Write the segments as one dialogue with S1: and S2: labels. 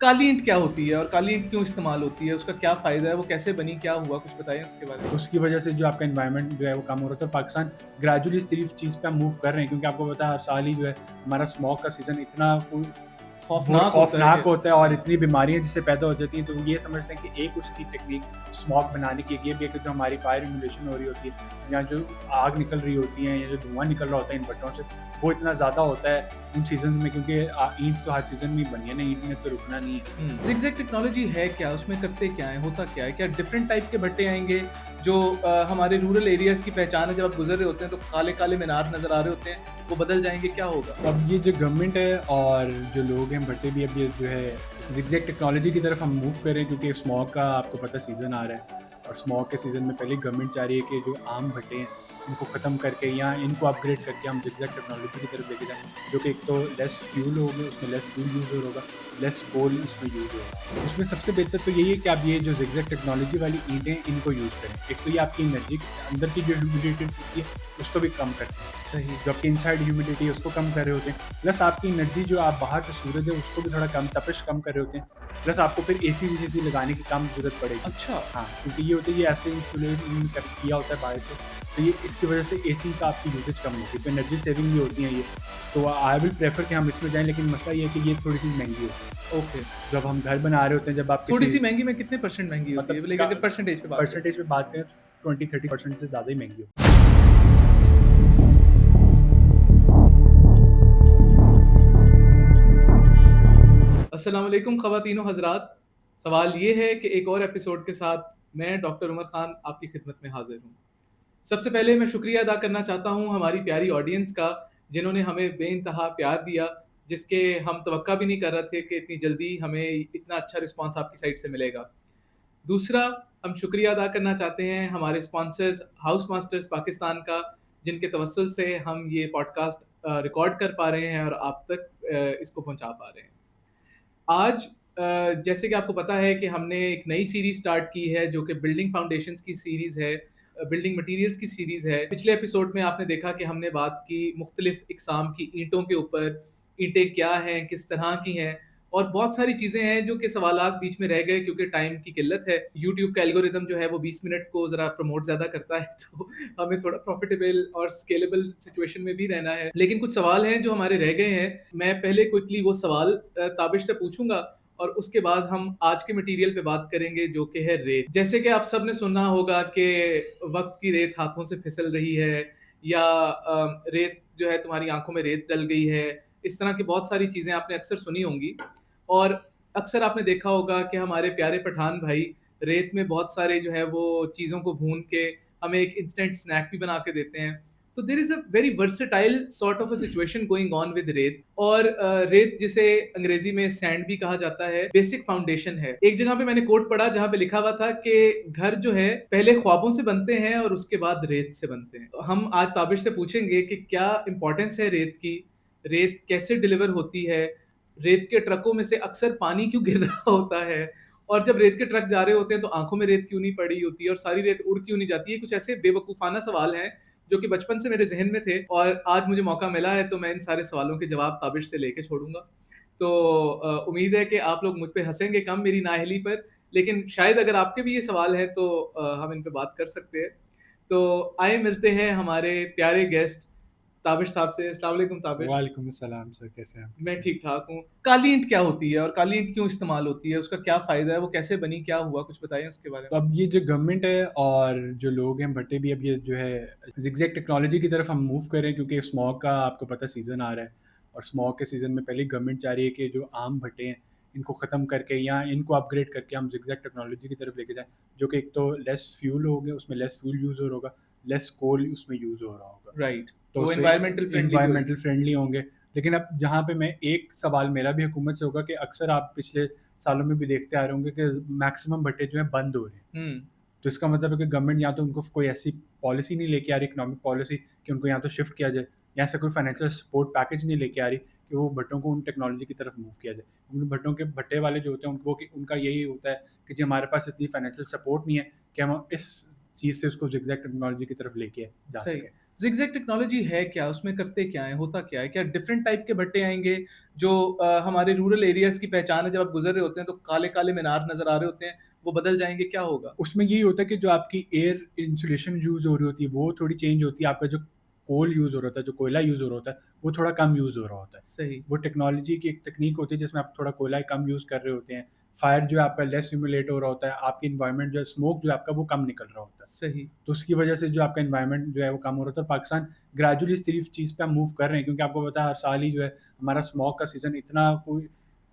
S1: काली ईंट क्या होती है और काली ईंट क्यों इस्तेमाल होती है? उसका क्या फ़ायदा है? वो कैसे बनी? क्या हुआ? कुछ बताइए उसके बारे में।
S2: उसकी वजह से जो आपका एनवायरनमेंट जो है वो कम हो रहा था। पाकिस्तान ग्रेजुअली इस चीज़ पे हम मूव कर रहे हैं, क्योंकि आपको पता है हर साल ही जो है हमारा स्मॉग का सीज़न इतना बहुत
S1: खौफ़नाक होता है कि
S2: खौफनाक होता है और
S1: हाँ।
S2: इतनी बीमारियां जिससे पैदा हो जाती हैं। तो ये समझते हैं कि एक उसकी टेक्निक स्मॉग बनाने की ये भी है कि जो हमारी फायर इम्यूलेशन हो रही होती है या जो आग निकल रही होती है या जो धुआं निकल रहा होता है इन भट्टों से, वो इतना ज़्यादा होता है उन सीजन में, क्योंकि ईंट तो हर सीजन में बनी है ना, ईंट ने तो रुकना नहीं है।
S1: ज़िगज़ैग टेक्नोलॉजी है क्या? उसमें करते क्या हैं? होता क्या है? क्या डिफरेंट टाइप के भट्टे आएँगे जो हमारे रूरल एरियाज़ की पहचान है, जब आप गुज़र रहे होते हैं तो काले-काले मीनार नज़र आ रहे होते हैं, वो बदल जाएँगे, क्या होगा?
S2: अब ये जो गवर्नमेंट है और जो लोग हैं भट्टे भी, अब ये जो है ज़िगज़ैग टेक्नोलॉजी की तरफ हम मूव करें, क्योंकि स्मॉग का आपको पता सीज़न आ रहा है। और स्मॉग के सीज़न में पहले गवर्नमेंट चाह रही है कि जो आम भट्टे हैं इनको ख़त्म करके या इनको अपग्रेड करके हम ज़िगज़ैग टेक्नोलॉजी की तरफ लेके जाएँ, जो कि एक तो लेस फ्यूल होगा, उसमें लेस फ्यूल यूज़ होगा, लेस कोल उसमें यूज़ होगा। उसमें सबसे बेहतर तो यही है कि आप ये जो ज़िगज़ैग टेक्नोलॉजी वाली ईंटें इनको यूज़ करें। एक तो ये आपकी एनर्जी अंदर की जो ह्यूमिडिटी होती है उसको भी कम करती है।
S1: सही।
S2: जो आपकी इनसाइड ह्यूमिडिटी है उसको कम कर रहे होते हैं, प्लस आपकी एनर्जी जो आप बाहर से सूरज है उसको भी थोड़ा कम, तपिश कम कर रहे होते हैं, प्लस आपको फिर एसी लगाने की कम ज़रूरत पड़ेगी।
S1: अच्छा।
S2: हाँ, क्योंकि ये होता है, ये ऐसे इंसुलेट किया होता है बाहर से, तो ये इसकी वजह से एसी का आपकी यूसेज कम होती है, तो एनर्जी सेविंग भी होती है ये। तो आई विल प्रेफर कि हम इसमें जाएँ, लेकिन मसला ये है कि ये थोड़ी-सी महँगी होती है।
S1: ओके।
S2: जब हम घर बना रहे होते हैं, जब आप किसी
S1: थोड़ी-सी महँगी में कितने परसेंट महँगी होती है?
S2: मतलब
S1: लाइक
S2: का
S1: अगर परसेंटेज पे बात करें।
S2: परसेंटेज में बात करें तो 20-30% से ज़्यादा ही महँगी होती है।
S1: अस्सलाम वालेकुम ख़वातीनो हज़रात। सवाल ये है कि एक और एपिसोड के साथ मैं डॉक्टर उमर ख़ान आपकी खिदमत में हाज़िर हूँ। सबसे पहले मैं शुक्रिया अदा करना चाहता हूँ हमारी प्यारी ऑडियंस का, जिन्होंने हमें बेइंतहा प्यार दिया, जिसके हम तवक्का भी नहीं कर रहे थे कि इतनी जल्दी हमें इतना अच्छा रिस्पॉन्स आपकी साइड से मिलेगा। दूसरा, हम शुक्रिया अदा करना चाहते हैं हमारे स्पॉन्सर्स हाउस मास्टर्स पाकिस्तान का, जिनके तवस्सुल से हम ये पॉडकास्ट रिकॉर्ड कर पा रहे हैं और आप तक इसको पहुँचा पा रहे हैं। आज जैसे कि आपको पता है कि हमने एक नई सीरीज़ स्टार्ट की है, जो कि बिल्डिंग फाउंडेशंस की सीरीज़ है, बिल्डिंग मटीरियल्स की सीरीज़ है। पिछले एपिसोड में आपने देखा कि हमने बात की मुख्तलिफ़ इक़साम की ईंटों के ऊपर, ईंटें क्या हैं, किस तरह की हैं, और बहुत सारी चीज़ें हैं जो कि सवालात बीच में रह गए क्योंकि टाइम की किल्लत है। यूट्यूब का एल्गोरिदम जो है वो 20 मिनट को ज़रा प्रमोट ज़्यादा करता है, तो हमें थोड़ा प्रॉफ़िटेबल और स्केलेबल सिचुएशन में भी रहना है। लेकिन कुछ सवाल हैं जो हमारे रह गए हैं। मैं पहले क्विकली वो सवाल ताबिश से पूछूँगा और उसके बाद हम आज के मटेरियल पे बात करेंगे, जो कि है रेत। जैसे कि आप सबने सुना होगा कि वक़्त की रेत हाथों से फिसल रही है, या रेत जो है तुम्हारी आँखों में रेत डल गई है। इस तरह की बहुत सारी चीज़ें आपने अक्सर सुनी होंगी, और अक्सर आपने देखा होगा कि हमारे प्यारे पठान भाई रेत में बहुत सारे जो है वो चीज़ों को भून के हमें एक इंस्टेंट स्नैक भी बना के देते हैं। तो there is a very versatile sort of a situation going on with रेत। और रेत, जिसे अंग्रेजी में सैंड भी कहा जाता है, बेसिक फाउंडेशन है। एक जगह पे मैंने कोट पढ़ा जहाँ पे लिखा हुआ था कि घर जो है पहले ख्वाबों से बनते हैं और उसके बाद रेत से बनते हैं। तो हम आज ताबिश से पूछेंगे कि क्या इंपॉर्टेंस है रेत की, रेत कैसे डिलीवर होती है, रेत के ट्रकों में से अक्सर पानी क्यों गिर रहा होता है, और जब रेत के ट्रक जा रहे होते हैं तो आंखों में रेत क्यों नहीं पड़ी होती है और सारी रेत उड़ क्यों नहीं जाती है। कुछ ऐसे बेवकूफ़ाना सवाल हैं जो कि बचपन से मेरे ज़हन में थे, और आज मुझे मौका मिला है तो मैं इन सारे सवालों के जवाब ताबिश से लेके छोड़ूँगा। तो उम्मीद है कि आप लोग मुझ पे हँसेंगे कम मेरी नाअहली पर, लेकिन शायद अगर आपके भी ये सवाल हैं तो हम इन पे बात कर सकते हैं। तो आइए मिलते हैं हमारे प्यारे गेस्ट ताबिश साहब से। अस्सलाम वालेकुम ताबिश।
S2: वालेकुम अस्सलाम सर, कैसे हैं आप?
S1: मैं
S2: ठीक हैं?
S1: ठीक-ठाक हूँ। काली ईंट क्या होती है और काली ईंट क्यों इस्तेमाल होती है? उसका क्या फ़ायदा है? वो कैसे बनी? क्या हुआ? कुछ बताइए उसके बारे
S2: तो
S1: में।
S2: अब ये जो गवर्नमेंट है और जो लोग हैं भट्टे भी, अब ये जो है ज़िगज़ैग टेक्नोलॉजी की तरफ हम मूव करें, क्योंकि स्मॉग का आपको पता सीज़न आ रहा है। और स्मॉग के सीज़न में पहले गवर्नमेंट चाह रही है कि जो आम भट्टे हैं इनको ख़त्म करके या इनको अपग्रेड करके हम ज़िगज़ैग टेक्नोलॉजी की तरफ लेके जाएँ, जो कि एक तो लेस फ्यूल होगा, उसमें लेस फ्यूल यूज़ हो रहा होगा, लेस कोल उसमें यूज़ हो रहा होगा।
S1: राइट,
S2: तो
S1: तो वो
S2: उससे
S1: एनवायरमेंटल फ्रेंडली भी हो
S2: एनवायरमेंटल
S1: जाए।
S2: फ्रेंडली होंगे। लेकिन अब जहाँ पे मैं एक सवाल मेरा भी हुकूमत से होगा कि अक्सर आप पिछले सालों में भी देखते आ रहे होंगे कि मैक्सिमम भट्टे जो हैं बंद हो रहे हैं।
S1: हुँ,
S2: तो इसका मतलब है कि गवर्नमेंट या तो उनको कोई ऐसी पॉलिसी नहीं लेके आ रही, इकोनॉमिक पॉलिसी, कि उनको या तो शिफ्ट किया जाए, या ऐसा कोई फाइनेंशियल सपोर्ट पैकेज नहीं लेके आ रही कि वो भट्टों को उन टेक्नोलॉजी की तरफ मूव किया जाए। उन भट्टों के भट्टे वाले जो होते हैं उनको उनका यही होता है कि जी हमारे पास इतनी फाइनेंशियल सपोर्ट नहीं है कि हम इस चीज़ से उसको ज़िगज़ैग टेक्नोलॉजी की तरफ लेके जा
S1: सही।
S2: सकें।
S1: ज़िगज़ैग टेक्नोलॉजी है क्या? उसमें करते क्या हैं? होता क्या है? क्या डिफरेंट टाइप के भट्टे आएँगे जो हमारे रूरल एरियाज़ की पहचान है, जब आप गुज़र रहे होते हैं तो काले-काले मीनार नज़र आ रहे होते हैं, वो बदल जाएँगे, क्या होगा?
S2: उसमें यही होता है कि जो आपकी एयर इंसुलेशन यूज़ हो रही होती है, वो थोड़ी चेंज होती है। आपका जो कोल यूज़ हो रहा होता है, जो कोयला यूज़ हो रहा होता है, वो थोड़ा कम यूज़ हो रहा होता है।
S1: सही,
S2: वो टेक्नोलॉजी की एक तकनीक होती है जिसमें आप थोड़ा कोयला कम यूज़ कर रहे होते हैं। फायर जो है आपका लेस सिम्युलेट हो रहा होता है, आपकी एनवायरनमेंट जो है, स्मोक जो है आपका वो कम निकल रहा होता है।
S1: सही।
S2: तो उसकी वजह से जो आपका एनवायरनमेंट जो है वो कम हो रहा था, और पाकिस्तान ग्रेजुअली इस तरफ चीज़ पे हम मूव कर रहे हैं, क्योंकि आपको पता है हर साल ही जो है हमारा स्मॉग का सीज़न इतना कोई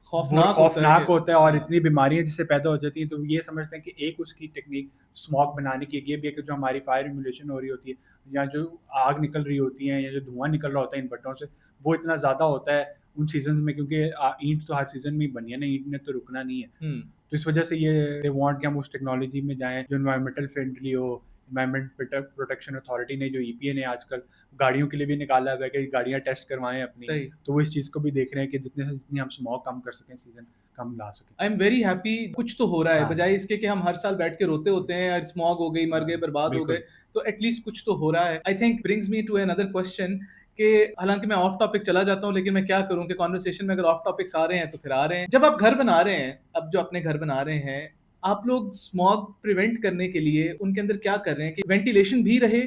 S2: बहुत
S1: खौफ़नाक होता है
S2: खौफनाक
S1: कि
S2: होता है, और
S1: हाँ,
S2: इतनी बीमारियाँ जिससे पैदा हो जाती हैं। तो ये समझते हैं कि एक उसकी टेक्नीक स्मॉग बनाने की ये भी है कि जो हमारी फायर एम्यूलेशन हो रही होती है, या जो आग निकल रही होती है, या जो धुआँ निकल रहा होता है इन भट्टों से, वो इतना ज़्यादा होता है उन सीज़न्स में, क्योंकि ईंट तो हर सीज़न में ही बनी है ना, ईंट ने तो रुकना नहीं है।
S1: हुँ,
S2: तो इस वजह से ये दे वांट कि हम उस टेक्नोलॉजी में जाएँ जो एनवायरमेंटल फ्रेंडली हो। एनवायरमेंट प्रोटेक्शन अथॉरिटी ने, जो ईपीए ने आजकल गाड़ियों के लिए भी निकाला हुआ है कि गाड़ियाँ टेस्ट करवाएँ अपनी।
S1: सही।
S2: तो वो इस चीज़ को भी देख रहे हैं कि जितने से जितनी हम स्मॉग कम कर सकें, सीज़न कम ला सकें।
S1: आई एम वेरी हैप्पी कुछ तो हो रहा है,
S2: हाँ,
S1: बजाए इसके कि हम हर साल बैठ के रोते होते हैं, यार स्मॉग हो गई, मर गए, बर्बाद हो गए,
S2: बिल्कुल।
S1: तो एटलीस्ट कुछ तो हो रहा है। I think brings me to another question कि हालाँकि मैं ऑफ टॉपिक चला जाता हूँ, लेकिन मैं क्या करूँ कि कन्वर्सेशन में अगर ऑफ टॉपिक्स आ रहे हैं, तो फिर आ रहे हैं। जब आप घर बना रहे हैं, अब जो अपने घर बना रहे हैं, आप लोग स्मॉग प्रिवेंट करने के लिए उनके अंदर क्या कर रहे हैं कि वेंटिलेशन भी रहे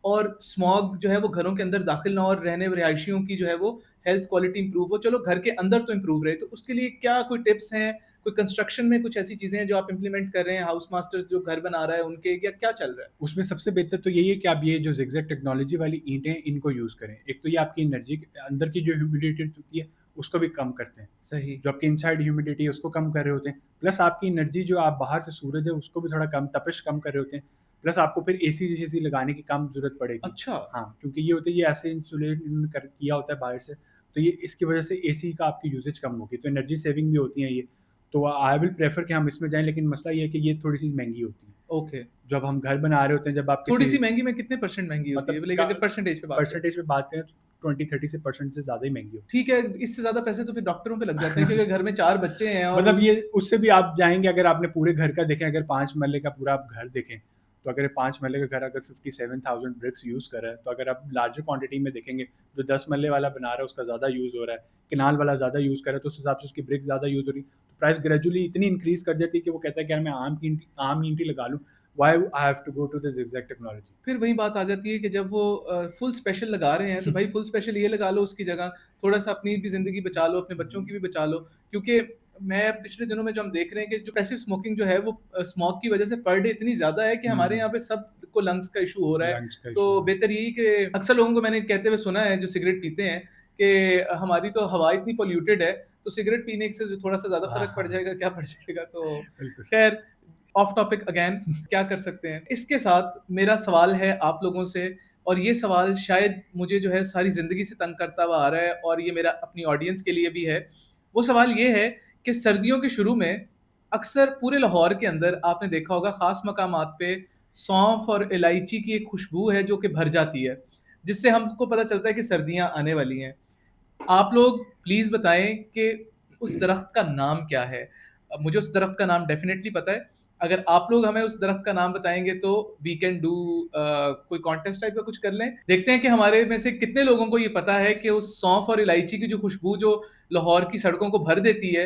S1: और स्मॉग जो है वो घरों के अंदर दाखिल ना हो और रहने रिहायशियों की जो है वो हेल्थ क्वालिटी इंप्रूव हो। चलो घर के अंदर तो इंप्रूव रहे, तो उसके लिए क्या कोई टिप्स हैं? कोई कंस्ट्रक्शन में कुछ ऐसी चीज़ें हैं जो आप इम्प्लीमेंट कर रहे हैं, हाउस मास्टर्स जो घर बना रहा है उनके, या क्या चल रहा है?
S2: उसमें सबसे बेहतर तो यही है कि आप ये जो ज़िगज़ैग टेक्नोलॉजी वाली ईंटें हैं, इनको यूज़ करें। एक तो ये आपकी एनर्जी अंदर की जो ह्यूमिडिटी होती है, उसको भी कम करते हैं।
S1: सही,
S2: जो आपकी इनसाइड ह्यूमिडिटी है, उसको कम कर रहे होते हैं। प्लस आपकी एनर्जी जो आप बाहर से सूरज है, उसको भी थोड़ा कम, तपिश कम कर रहे होते हैं। प्लस आपको फिर एसी लगाने की कम ज़रूरत पड़ेगी।
S1: अच्छा,
S2: हाँ, क्योंकि ये होता है, ये ऐसे इंसुलेट इन्होंने कर किया होता है बाहर से, तो ये इसकी वजह से एसी का आपकी यूसेज कम होगी, तो एनर्जी सेविंग भी होती है ये। तो आई विल प्रेफर कि हम इसमें जाएँ, लेकिन मसला ये है कि ये थोड़ी-सी महँगी होती है।
S1: ओके।
S2: जब हम घर बना रहे होते हैं, जब आप किसी
S1: थोड़ी-सी महँगी में कितने परसेंट महँगी होती है?
S2: मतलब
S1: लाइक
S2: का
S1: अगर परसेंटेज पे बात करें।
S2: परसेंटेज में बात करें तो 20-30 से परसेंट से ज़्यादा ही महँगी होती
S1: ठीक है, इससे ज़्यादा पैसे तो फिर डॉक्टरों पे लग जाते हैं,
S2: है।
S1: क्योंकि घर में 4 बच्चे हैं और
S2: मतलब
S1: उस
S2: ये उससे भी आप जाएँगे, अगर आपने पूरे घर का देखें, अगर 5 मरले का पूरा आप घर देखें, तो अगर 5 मरले का घर अगर 57,000 ब्रिक्स यूज़ कर रहा है, तो अगर आप लार्जर क्वांटिटी में देखेंगे, जो 10 मरले वाला बना रहा है उसका ज़्यादा यूज़ हो रहा है, केनाल वाला ज़्यादा यूज़ कर रहा है, तो उस हिसाब से उसकी ब्रिक ज़्यादा यूज़ हो रही है, तो प्राइस ग्रेजुअली इतनी इंक्रीज़ कर जाती है कि वो कहता है कि यार मैं आम ईंट ही लगा लूँ, why I have to go to the zigzag technology.
S1: फिर वही बात आ जाती है कि जब वो फुल स्पेशल लगा रहे हैं, तो भाई फुल स्पेशल ये लगा लो उसकी जगह, थोड़ा-सा अपनी भी ज़िंदगी बचा लो, अपने बच्चों की भी बचा लो। क्योंकि मैं पिछले दिनों में जो हम देख रहे हैं कि जो पैसिव स्मोकिंग जो है वो स्मोक की वजह से पर डे इतनी ज़्यादा है कि हमारे यहाँ पे सबको लंग्स का इश्यू हो रहा है।
S2: लंच का
S1: तो
S2: इश्यू है।
S1: बेहतर यही कि अक्सर लोगों को मैंने कहते हुए सुना है जो सिगरेट पीते हैं कि हमारी तो हवा इतनी पॉल्यूटेड है, तो सिगरेट पीने से जो थोड़ा-सा ज़्यादा
S2: हाँ,
S1: फ़र्क पड़
S2: हाँ,
S1: जाएगा, क्या पड़ जाएगा? तो
S2: बिल्कुल।
S1: खैर ऑफ टॉपिक अगेन, क्या कर सकते हैं? इसके साथ मेरा सवाल है आप लोगों से, और ये सवाल शायद मुझे जो है सारी ज़िंदगी से तंग करता हुआ आ रहा है और ये मेरा अपनी ऑडियंस के लिए भी है। वो सवाल ये है कि सर्दियों के शुरू में अक्सर पूरे लाहौर के अंदर आपने देखा होगा ख़ास मकामात पे सौंफ और इलायची की एक खुशबू है जो कि भर जाती है, जिससे हमको पता चलता है कि सर्दियाँ आने वाली हैं। आप लोग प्लीज़ बताएँ कि उस दरख़्त का नाम क्या है? मुझे उस दरख़्त का नाम डेफ़िनेटली पता है। अगर आप लोग हमें उस दरख़्त का नाम बताएँगे तो वी कैन डू कोई कॉन्टेस्ट टाइप का कुछ कर लें। देखते हैं कि हमारे में से कितने लोगों को ये पता है कि उस सौंफ और इलायची की जो खुशबू जो लाहौर की सड़कों को भर देती है,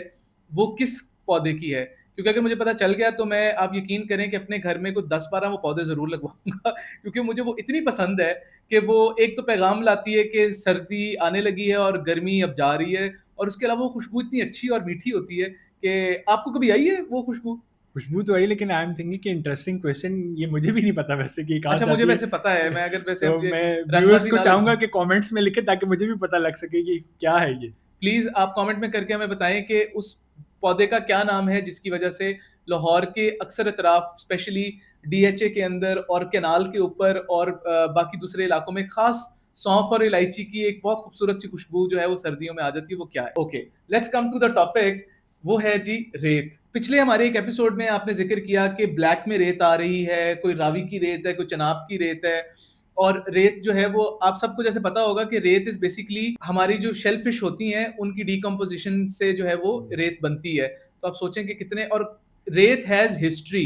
S1: वो किस पौधे की है? क्योंकि अगर मुझे पता चल गया तो मैं, आप यकीन करें कि अपने घर में कुछ 10-12 वो पौधे ज़रूर लगवाऊँगा क्योंकि मुझे वो इतनी पसंद है कि वो एक तो पैगाम लाती है कि सर्दी आने लगी है और गर्मी अब जा रही है, और उसके अलावा वो खुशबू इतनी अच्छी और मीठी होती है कि आपको कभी आई है वो खुशबू?
S2: खुशबू तो आई, लेकिन आई एम थिंकिंग कि इंटरेस्टिंग क्वेश्चन, ये मुझे भी नहीं पता वैसे कि कहाँ
S1: अच्छा,
S2: से
S1: मुझे
S2: आती है।
S1: वैसे पता है, मैं अगर वैसे
S2: तो
S1: अब ये
S2: मैं व्यूअर्स
S1: रंगबाज़ी
S2: को
S1: ना
S2: चाहूँगा
S1: लग
S2: कि कमेंट्स में लिखें, ताकि मुझे भी पता लग सके कि क्या है ये।
S1: प्लीज़ आप कमेंट में करके हमें बताएँ कि उस पौधे का क्या नाम है जिसकी वजह से लाहौर के अक्सर अतराफ, स्पेशली डीएचए के अंदर और कैनाल के ऊपर और बाकी दूसरे इलाकों में ख़ास सौंफ और इलायची की एक बहुत खूबसूरत सी खुशबू जो है वो सर्दियों में आ जाती है, वो क्या है? Okay, let's come to the topic. वो है जी रेत। पिछले हमारे एक एपिसोड में आपने ज़िक्र किया कि ब्लैक में रेत आ रही है, कोई रावी की रेत है, कोई चनाब की रेत है, और रेत जो है वो आप सबको जैसे पता होगा कि रेत इज़ बेसिकली हमारी जो शेल फिश होती हैं, उनकी डिकम्पोज़िशन से जो है वो रेत बनती है। तो आप सोचें कि कितने, और रेत हैज़ हिस्ट्री।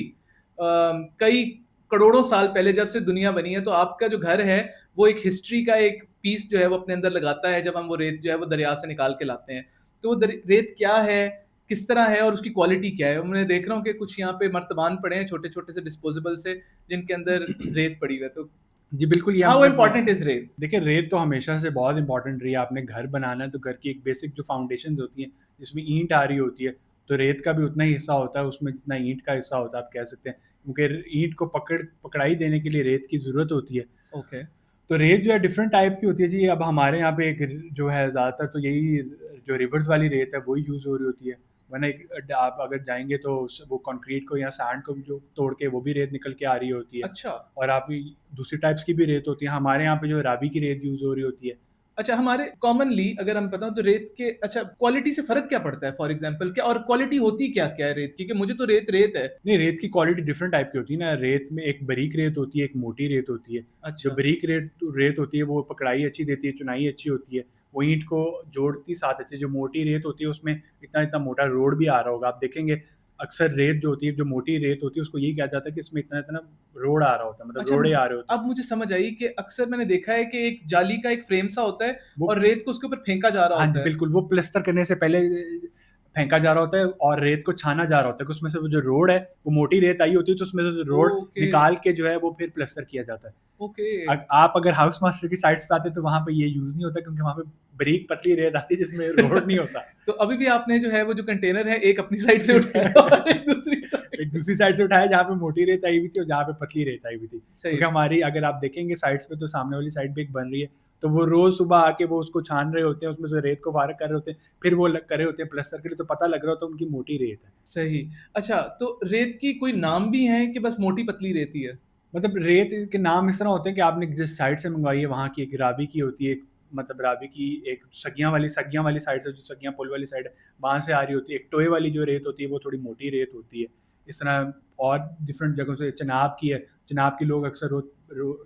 S1: कई करोड़ों साल पहले जब से दुनिया बनी है, तो आपका जो घर है वो एक हिस्ट्री का एक पीस जो है वो अपने अंदर लगाता है जब हम वो रेत जो है वो दरिया से निकाल के लाते हैं। तो वो रेत क्या है, किस तरह है और उसकी क्वालिटी क्या है? मैं देख रहा हूँ कि कुछ यहाँ पे मर्तबान पड़े हैं छोटे-छोटे से डिस्पोजेबल से, जिनके अंदर रेत पड़ी हुई है। तो
S2: जी बिल्कुल, ये
S1: हाउ
S2: हमने
S1: इम्पोर्टेंट इज रेत?
S2: देखिए रेत तो हमेशा से बहुत इंपॉर्टेंट रही है। आपने घर बनाना है तो घर की एक बेसिक जो फाउंडेशन होती है जिसमें ईंट आ रही होती है, तो रेत का भी उतना ही हिस्सा होता है उसमें जितना ईंट का हिस्सा होता है, आप कह सकते हैं, क्योंकि ईंट को पकड़ाई देने के लिए रेत की ज़रूरत होती है।
S1: ओके।
S2: तो रेत जो है डिफरेंट टाइप की होती है जी। अब हमारे यहाँ पे एक जो है ज़्यादातर तो यही जो रिवर्स वाली रेत है वही यूज़ हो रही होती है, वरना आप अगर जाएंगे तो वो कंक्रीट को या सैंड को भी जो तोड़ के वो भी रेत निकल के आ रही होती है।
S1: अच्छा।
S2: और आप दूसरी टाइप्स की भी रेत होती है। हमारे यहाँ पे जो रावी की रेत यूज़ हो रही होती है।
S1: अच्छा, हमारे कॉमनली अगर हम बताऊँ तो रेत के अच्छा क्वालिटी से फ़र्क क्या पड़ता है फॉर एग्ज़ाम्पल क्या और क्वालिटी होती क्या-क्या है रेत की? कि मुझे तो रेत रेत है।
S2: नहीं, रेत की क्वालिटी डिफरेंट टाइप की होती है ना। रेत में एक बारीक रेत होती है, एक मोटी रेत होती है। जो
S1: अच्छा,
S2: बारीक रेत होती है वो पकड़ाई अच्छी देती है, चुनाई अच्छी होती है, वो ईंट को जोड़ती साथ अच्छे। जो मोटी रेत होती है उसमें इतना इतना मोटा रोड भी आ रहा होगा, आप देखेंगे अक्सर रेत जो होती है, जो मोटी रेत होती है उसको यही कहा जाता है कि इसमें इतना इतना रोड आ रहा होता है, मतलब
S1: अच्छा
S2: रोड़े आ रहे होते हैं।
S1: अब मुझे समझ आई कि अक्सर मैंने देखा है कि एक जाली का एक फ्रेम सा होता है
S2: वो
S1: और रेत को उसके ऊपर फेंका जा रहा
S2: हाँ जी,
S1: होता है।
S2: बिल्कुल, वो प्लास्टर करने से पहले फेंका जा रहा होता है और रेत को छाना जा रहा होता है कि उसमें से वो जो रोड है, वो मोटी रेत आई होती है तो उसमें से रोड
S1: ओके,
S2: निकाल के जो है वो फिर प्लास्टर किया जाता है।
S1: ओके।
S2: आप अगर हाउस मास्टर की साइट्स पे आते हैं तो वहाँ पे ये यूज़ नहीं होता, क्योंकि वहाँ पे बारीक पतली रेत आती है जिसमें रोड नहीं होता।
S1: तो अभी भी आपने जो है वो जो कंटेनर है एक अपनी साइड से उठाया और एक दूसरी
S2: एक
S1: साइड।
S2: दूसरी साइड से उठाया जहाँ पे मोटी रेत आई हुई थी और जहाँ पे पतली रेत आई हुई थी।
S1: सही।
S2: क्योंकि हमारी अगर आप देखेंगे साइड्स पे तो सामने वाली साइड पे एक बन रही है, तो वो रोज़ सुबह आके वो उसको छान रहे होते हैं, उसमें से रेत को बाहर कर रहे होते हैं, फिर वो कर रहे होते हैं प्लास्टर के लिए, तो पता लग रहा होता है उनकी मोटी रेत है।
S1: सही। अच्छा, तो रेत की कोई नाम भी हैं कि बस मोटी पतली रेत ही है?
S2: मतलब रेत के नाम इस तरह होते हैं कि आपने जिस साइड से मंगवाई है वहाँ की, एक रावी की होती है, एक मतलब रावी की एक सगियां वाली साइड से, जो सगियां पुल वाली साइड है वहाँ से आ रही होती है। एक टोए वाली जो रेत होती है वो थोड़ी मोटी रेत होती है। इस तरह और डिफरेंट जगहों से चनाब की है। चनाब की लोग अक्सर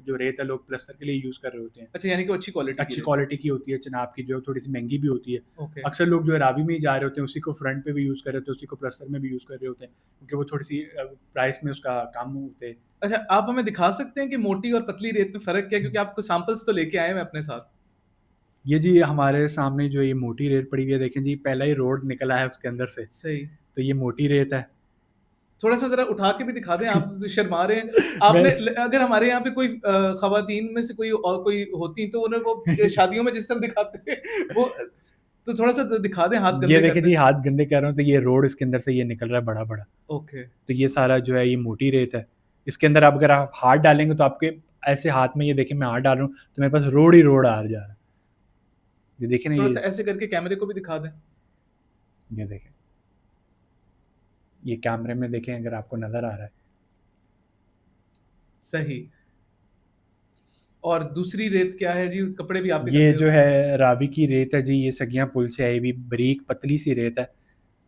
S2: जो रेत है लोग प्लस्तर के लिए यूज़ कर रहे होते हैं।
S1: अच्छा, यानी कि वो अच्छी क्वालिटी की
S2: अच्छी
S1: रेत।
S2: क्वालिटी की होती है चनाब की, जो थोड़ी सी महंगी भी होती है।
S1: ओके।
S2: अक्सर लोग जो है रावी में ही जा रहे होते हैं, उसी को फ्रंट पे भी यूज़ कर रहे होते हैं, उसी को प्लस्तर में भी यूज़ कर रहे होते हैं, क्योंकि वो थोड़ी सी प्राइस में उसका कम होते हैं।
S1: अच्छा, आप हमें दिखा सकते हैं कि मोटी और पतली रेत में फ़र्क क्या है? क्योंकि आप कुछ सैंपल्स तो लेके आए हैं मैं अपने साथ।
S2: ये जी हमारे सामने जो ये मोटी रेत पड़ी हुई है, देखें जी पहला ही रोड निकला है उसके अंदर से,
S1: सही।
S2: तो ये मोटी रेत है।
S1: थोड़ा-सा ज़रा उठा के भी दिखा दें, आप जो शर्मा रहे हैं।
S2: मैं
S1: आपने अगर हमारे यहाँ पे कोई ख़वातीन में से कोई और कोई होती तो उन्हें वो शादियों में जिस तरह दिखाते हैं वो तो थोड़ा-सा दिखा दें, हाथ
S2: ये
S1: गंदे कर
S2: देखें
S1: दें।
S2: जी हाथ गंदे कर रहा हूँ, तो ये रोड इसके अंदर से ये निकल रहा है बड़ा-बड़ा।
S1: ओके।
S2: तो ये सारा जो है ये मोटी रेत है। इसके अंदर अब अगर आप हाथ डालेंगे तो आपके ऐसे हाथ में, ये देखिए मैं हाथ डाल रहा हूँ तो मेरे पास रोड ही रोड आ जा रहा है। ये देखिए ना,
S1: थोड़ा-सा ऐसे करके कैमरे को भी दिखा दें।
S2: ये देखें, ये कैमरे में देखें अगर आपको नज़र आ रहा है।
S1: सही। और दूसरी रेत क्या है जी? कपड़े भी आप भी
S2: ये
S1: धुलते
S2: जो
S1: हो।
S2: है रावी की रेत है जी, ये सगियां पुल से आई हुई बारीक पतली सी रेत है।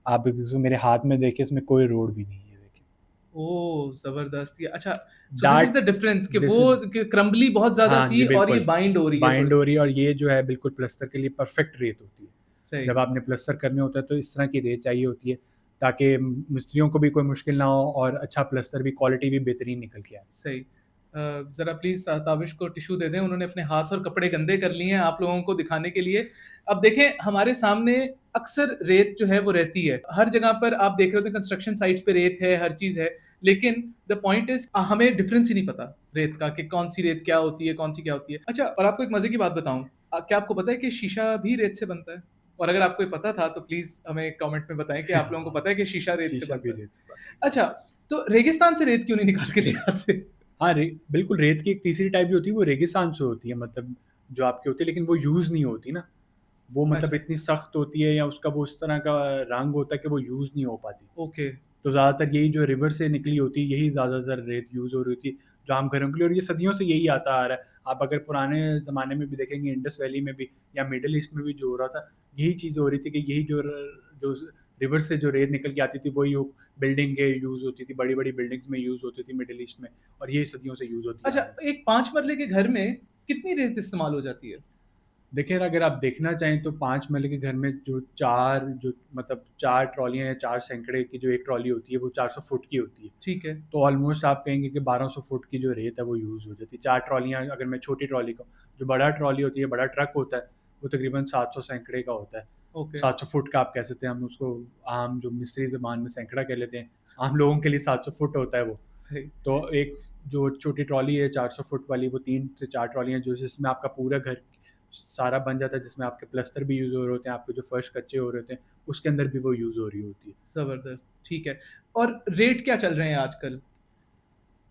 S2: आप इसको मेरे हाथ में देखिए, इसमें कोई रोड भी नहीं है, ये देखिए।
S1: ओह! ज़बरदस्त। ये अच्छा, so this is
S2: dark
S1: the difference कि
S2: दिस
S1: वो कि क्रम्बली बहुत ज़्यादा
S2: हाँ
S1: थी
S2: जी,
S1: और ये
S2: बिल्कुल।
S1: बाइंड हो रही है
S2: बाइंड हो
S1: थोड़ी-सी।
S2: रही है और ये जो है बिल्कुल प्लस्तर के लिए परफेक्ट रेत होती है।
S1: सही।
S2: जब आपने प्लस्तर करने होता है तो इस तरह की रेत चाहिए होती है, ताकि मिस्त्रियों को भी कोई मुश्किल ना हो और अच्छा प्लस्तर भी, क्वालिटी भी बेहतरीन निकल के आए।
S1: सही। ज़रा प्लीज़ ताबिश को टिश्यू दे दें, उन्होंने अपने हाथ और कपड़े गंदे कर लिए हैं आप लोगों को दिखाने के लिए। अब देखें हमारे सामने अक्सर रेत जो है वो रहती है। हर जगह पर आप देख रहे होते हैं कंस्ट्रक्शन साइट्स पे रेत है, हर चीज़ है। लेकिन द पॉइंट इज़ हमें डिफरेंस ही नहीं पता रेत का कि कौन-सी रेत क्या होती है, कौन-सी क्या होती है। अच्छा और आपको एक मज़े की बात बताऊँ क्या आपको पता है कि शीशा भी रेत से बनता है? और अगर आपको ये पता था तो प्लीज़ हमें कमेंट में बताएँ कि आप लोगों को पता है कि शीशा रेत से
S2: शीशा भी
S1: बनता है?
S2: रेत से बना है।
S1: अच्छा, तो रेगिस्तान से रेत क्यों नहीं निकाल के ले आते?
S2: हाँ, बिल्कुल, रेत की एक तीसरी टाइप जो होती है वो रेगिस्तान से होती है, मतलब जो आपकी होती है, लेकिन वो यूज़ नहीं होती ना। वो मतलब
S1: अच्छा,
S2: इतनी सख्त होती है या उसका वो उस तरह का रंग होता है कि वो यूज़ नहीं हो पाती।
S1: ओके।
S2: तो ज़्यादातर यही जो रिवर से निकली होती है, यही ज़्यादातर रेत यूज़ हो रही थी, जो आम घरों के लिए, और ये सदियों से यही आता आ रहा है। आप अगर पुराने ज़माने में भी देखेंगे, इंडस वैली में भी या मिडल ईस्ट में भी जो हो रहा था, यही चीज़ हो रही थी कि यही जो रिवर से जो रेत निकल के आती थी, वही वो बिल्डिंग के यूज़ होती थी, बड़ी-बड़ी बिल्डिंग्स में यूज़ होती थी मिडल ईस्ट में, और यही सदियों से यूज़ होती आ
S1: अच्छा,
S2: रही है।
S1: एक 5 मरले के घर में कितनी रेत इस्तेमाल हो जाती है?
S2: देखिए अगर आप देखना चाहें तो 5 मरले के घर में जो मतलब 4 ट्रॉलियाँ या 4 सैकड़े की जो एक ट्रॉली होती है वो 400 फुट की होती है।
S1: ठीक है।
S2: तो ऑलमोस्ट आप कहेंगे कि 1200 फुट की जो रेत है वो यूज़ हो जाती है। 4 ट्रॉलियाँ अगर मैं छोटी ट्रॉली का, जो बड़ा ट्रॉली होती है, बड़ा ट्रक होता है, वो तकरीबन 700 सैकड़े का होता है।
S1: ओके।
S2: 700 फुट का आप कह सकते हैं, हम उसको आम जो मिस्त्री ज़बान में सैकड़ा कह लेते हैं, आम लोगों के लिए 700 फुट होता है वो।
S1: सही।
S2: तो एक जो छोटी ट्रॉली है 400 फुट वाली, वो 3 से 4 ट्रॉलियाँ जो जिसमें आपका पूरा घर सारा बन जाता है, जिसमें आपके प्लस्तर भी यूज़ हो रहे होते हैं, आपके जो फर्श कच्चे हो रहे होते हैं, उसके अंदर भी वो यूज़ हो रही होती है।
S1: ज़बरदस्त, ठीक है। और रेट क्या चल रहे हैं आजकल?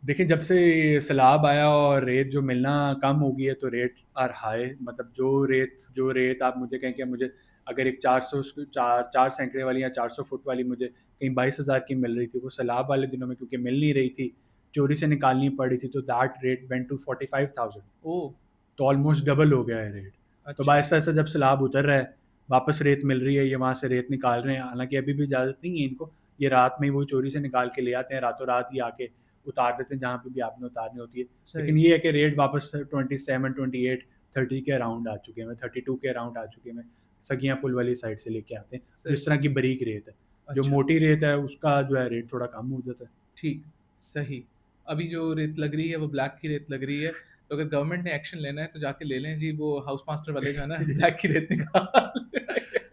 S2: देखिए जब से सैलाब आया और रेत जो मिलना कम हो गई है तो रेट आर हाई, मतलब जो रेत आप मुझे कहें कि मुझे अगर एक 400 4 सैकड़े वाली या 400 फुट वाली मुझे कहीं 22,000 की मिल रही थी, वो सैलाब वाले दिनों में क्योंकि मिल नहीं रही थी, चोरी से निकालनी पड़ी थी, तो दैट रेट वेंट टू 45,000।
S1: ओह!
S2: तो ऑलमोस्ट डबल हो गया है रेट। तो
S1: अच्छा।
S2: आहिस्ता-आहिस्ता जब सैलाब उतर रहा है, वापस रेत मिल रही है, ये वहाँ से रेत निकाल रहे हैं, हालाँकि अभी भी इजाज़त नहीं है इनको, ये रात में ही वो चोरी से निकाल के ले आते हैं, रातों रात ही आके उतार देते हैं जहाँ पे भी आपने उतारनी होती है।
S1: सही।
S2: लेकिन ये है कि रेट वापस 27, 28, 30 के अराउंड आ चुके हैं, 32 के अराउंड आ चुके हैं, सगिया पुल वाली साइड से लेके आते हैं,
S1: सही।
S2: जिस तरह की बारीक रेत है। जो
S1: अच्छा।
S2: मोटी रेत है उसका जो है रेट थोड़ा कम हो जाता है।
S1: ठीक, सही। अभी जो रेत लग रही है वो ब्लैक की रेत लग रही है, तो अगर गवर्नमेंट ने एक्शन लेना है तो जाके ले लें जी, वो हाउस मास्टर वाले जो है ना ब्लैक की रेत निकाल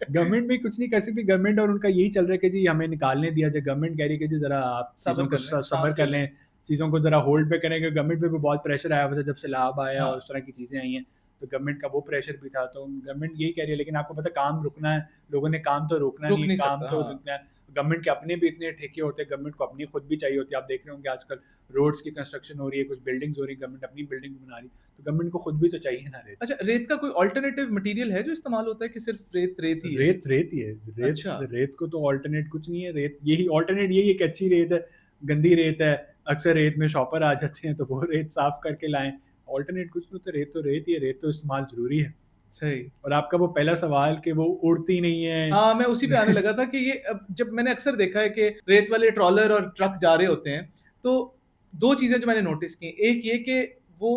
S2: गवर्नमेंट भी कुछ नहीं कर सकती, गवर्नमेंट और उनका यही चल रहा है कि जी हमें निकालने दिया जाए। गवर्नमेंट कह रही है कि जी ज़रा आप
S1: सब्र
S2: चीज़ों को
S1: कर लें,
S2: सब्र
S1: साँस ले
S2: कर
S1: लें।
S2: लें, चीज़ों को ज़रा होल्ड पे करें, क्योंकि गवर्नमेंट पे भी बहुत प्रेशर आया हुआ था जब सैलाब आया और
S1: हाँ,
S2: उस तरह की चीज़ें आई हैं, तो गवर्नमेंट का वो प्रेशर भी था, तो गवर्नमेंट यही कह रही है। लेकिन आपको पता है काम रुकना है, लोगों ने काम तो रोकना नहीं
S1: रुक
S2: है,
S1: नहीं
S2: काम
S1: सकता,
S2: तो
S1: हाँ।
S2: रुकना है। गवर्नमेंट के अपने भी इतने ठेके होते हैं, गवर्नमेंट को अपनी खुद भी चाहिए होती है। आप देख रहे होंगे आजकल रोड्स की कंस्ट्रक्शन हो रही है, कुछ बिल्डिंग्स हो रही है, गवर्नमेंट अपनी बिल्डिंग बना रही है, तो गवर्नमेंट को खुद भी तो चाहिए ना रेत।
S1: अच्छा, रेत का कोई अल्टरनेटिव मटीरियल है जो इस्तेमाल होता है कि सिर्फ़ रेत, रेत ही है?
S2: रेत ही है। रेत
S1: अच्छा,
S2: रेत को तो अल्टरनेट कुछ नहीं है। रेत यही अल्टरनेट यही है कि अच्छी रेत है, गंदी रेत है, अक्सर रेत में शॉपर आ जाते हैं तो वो रेत साफ करके लाएँ। अल्टरनेट कुछ नहीं होता, रेत ही है, रेत तो इस्तेमाल ज़रूरी है।
S1: सही।
S2: और आपका वो पहला सवाल कि वो उड़ती नहीं
S1: हाँ, मैं उसी पे आने
S2: है।
S1: लगा था कि ये अब जब मैंने अक्सर देखा है कि रेत वाले ट्रॉलर और ट्रक जा रहे होते हैं, तो 2 चीज़ें जो मैंने नोटिस की, एक ये कि वो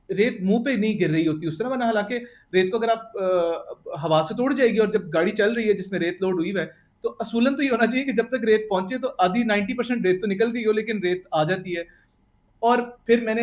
S1: रेत मुँह पे नहीं गिर रही होती उस समय, वरना हालाँकि रेत को अगर आप हवा से तो उड़ जाएगी और जब गाड़ी चल रही है जिसमें रेत लोड हुई हुआ है, तो असूलन तो ये होना चाहिए कि जब तक रेत पहुँचे तो आधी 90% रेत तो निकल गई हो लेकिन रेत आ जाती है। और फिर मैंने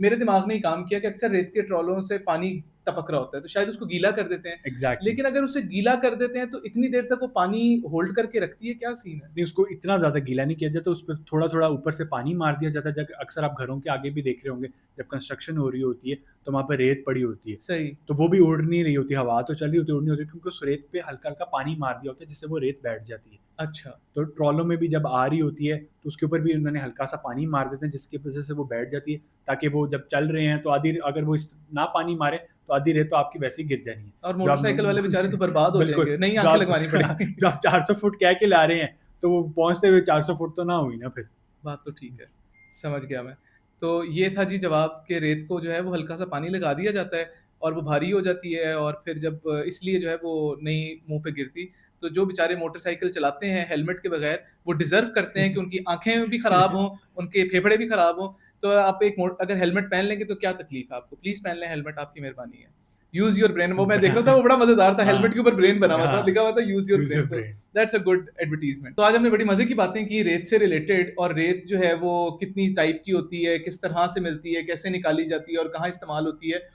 S1: मेरे दिमाग ने ये काम किया कि अक्सर रेत के ट्रॉलों से पानी टपक रहा होता है, तो शायद उसको गीला कर देते हैं।
S2: एग्ज़ैक्टली।
S1: लेकिन अगर उसे गीला कर देते हैं, तो इतनी देर तक वो पानी होल्ड करके रखती है, क्या सीन है?
S2: नहीं, उसको इतना ज़्यादा गीला नहीं किया जाता, उस पे थोड़ा-थोड़ा ऊपर से पानी मार दिया जाता है। जब अक्सर आप घरों के आगे भी देख रहे होंगे, जब कंस्ट्रक्शन हो रही होती है, तो वहाँ पे रेत पड़ी होती है।
S1: सही।
S2: तो वो भी उड़ नहीं रही होती, हवा तो चल रही होती है, उड़ नहीं होती, क्योंकि उस रेत पे हल्का-हल्का पानी मार दिया होता है, जिससे वो रेत बैठ जाती है।
S1: अच्छा।
S2: तो ट्रॉलों में भी जब आ रही होती है, तो उसके ऊपर भी उन्होंने हल्का-सा पानी मार देते हैं, जिसकी वज़ह से वो बैठ जाती है, ताकि वो जब चल रहे हैं, तो आधी अगर वो ना पानी मारे, तो आधी रेत तो आपकी वैसे ही गिर जानी है।
S1: और
S2: जो आप
S1: मोटरसाइकिल वाले बेचारे तो बर्बाद हो
S2: बिल्कुल,
S1: जाएँगे, नई
S2: जो
S1: आँखें
S2: आप
S1: लगवानी पड़ेंगी।
S2: जो आप 400 फुट कह के ला रहे हैं, तो वो पहुँचते हुए 400 फुट तो ना हुई ना फिर।
S1: बात तो ठीक है, समझ गया मैं। तो ये था जी जवाब कि रेत को जो है वो हल्का-सा पानी लगा दिया जाता है और वो भारी हो जाती है और फिर जब इसलिए जो है वो नहीं मुँह पे गिरती। तो जो बेचारे मोटरसाइकिल चलाते हैं हेलमेट के बगैर, वो डिज़र्व करते हैं कि उनकी आँखें भी खराब हों, उनके फेफड़े भी खराब हों। तो आप एक मोट अगर हेलमेट पहन लेंगे तो क्या तकलीफ़ है आपको? प्लीज़ पहन लें हेलमेट, आपकी मेहरबानी है। यूज़ योर ब्रेन, वो मैं देख रहा था, वो बड़ा मज़ेदार था, हेलमेट के
S2: हाँ,
S1: ऊपर ब्रेन बना हुआ था, लिखा
S2: हाँ,
S1: हुआ था use your
S2: use
S1: brain.
S2: Your
S1: तो
S2: brain.
S1: That's a good advertisement. तो आज हमने बड़ी मज़े की बातें की रेत से रिलेटेड, और रेत जो है वो कितनी टाइप की होती है, किस तरह से मिलती है, कैसे निकाली जाती है और कहाँ इस्तेमाल होती है।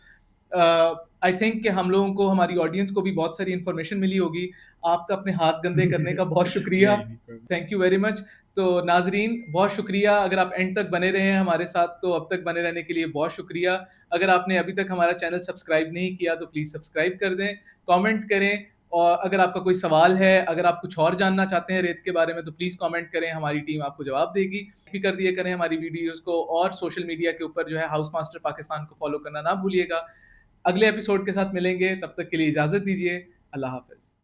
S1: आई थिंक कि हम लोगों को, हमारी ऑडियंस को भी बहुत सारी इन्फॉर्मेशन मिली होगी। आपका अपने हाथ गंदे करने का बहुत शुक्रिया।
S2: नहीं, नहीं, कोई
S1: थैंक यू वेरी मच। तो नाज़रीन बहुत शुक्रिया, अगर आप एंड तक बने रहे हैं हमारे साथ, तो अब तक बने रहने के लिए बहुत शुक्रिया। अगर आपने अभी तक हमारा चैनल सब्सक्राइब नहीं किया तो प्लीज़ सब्सक्राइब कर दें, कमेंट करें, और अगर आपका कोई सवाल है, अगर आप कुछ और जानना चाहते हैं रेत के बारे में, तो प्लीज़ कमेंट करें, हमारी टीम आपको जवाब देगी। भी कर दिया करें हमारी वीडियोज़ को, और सोशल मीडिया के ऊपर जो है हाउस मास्टर पाकिस्तान को फॉलो करना ना भूलिएगा। अगले एपिसोड के साथ मिलेंगे, तब तक के लिए इजाज़त दीजिए। अल्लाह हाफ़िज़।